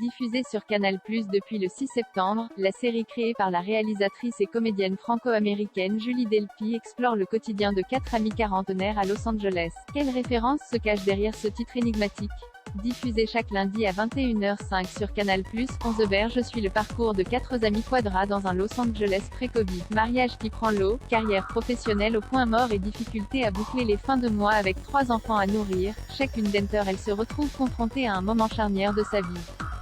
Diffusée sur Canal+ depuis le 6 septembre, la série créée par la réalisatrice et comédienne franco-américaine Julie Delpy explore le quotidien de 4 amis quarantenaires à Los Angeles. Quelle référence se cache derrière ce titre énigmatique? Diffusé chaque lundi à 21h05 sur Canal+, On the Verge suit le parcours de 4 amis quadras dans un Los Angeles pré-Covid. Mariage qui prend l'eau, carrière professionnelle au point mort et difficulté à boucler les fins de mois avec 3 enfants à nourrir, chacune d'entre elles se retrouve confrontée à un moment charnière de sa vie.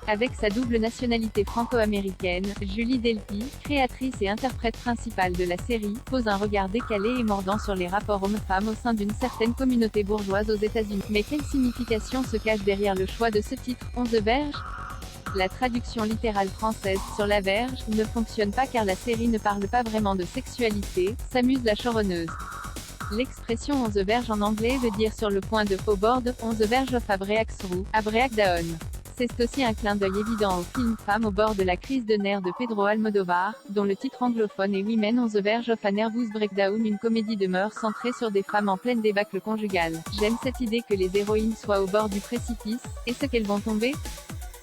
Avec sa double nationalité franco-américaine, Julie Delpy, créatrice et interprète principale de la série, pose un regard décalé et mordant sur les rapports hommes-femmes au sein d'une certaine communauté bourgeoise aux États-Unis. Mais quelle signification se cache derrière le choix de ce titre, On the Verge? La traduction littérale française, sur la verge, ne fonctionne pas car la série ne parle pas vraiment de sexualité, s'amuse la showrunneuse. L'expression On the Verge en anglais veut dire sur le point de, au bord de, On the Verge of a Breakthrough, a Breakdown. C'est aussi un clin d'œil évident au film Femmes au bord de la crise de nerfs de Pedro Almodóvar, dont le titre anglophone est Women on the Verge of a Nervous Breakdown, une comédie de mœurs centrée sur des femmes en pleine débâcle conjugale. J'aime cette idée que les héroïnes soient au bord du précipice. Est-ce qu'elles vont tomber?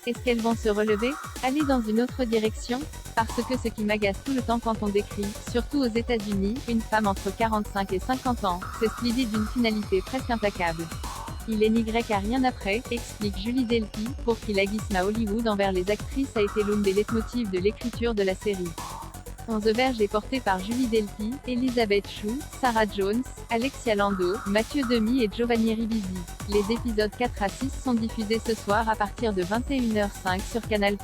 Est-ce qu'elles vont se relever? Aller dans une autre direction? Parce que ce qui m'agace tout le temps quand on décrit, surtout aux États-Unis, une femme entre 45 et 50 ans, c'est l'idée d'une finalité presque implacable. Il est n'y a rien après, explique Julie Delpy, pour qui l'agisme à Hollywood envers les actrices a été l'une des leitmotifs de l'écriture de la série. On the Verge est porté par Julie Delpy, Elizabeth Shue, Sarah Jones, Alexia Lando, Mathieu Demy et Giovanni Ribisi. Les épisodes 4 à 6 sont diffusés ce soir à partir de 21h05 sur Canal+.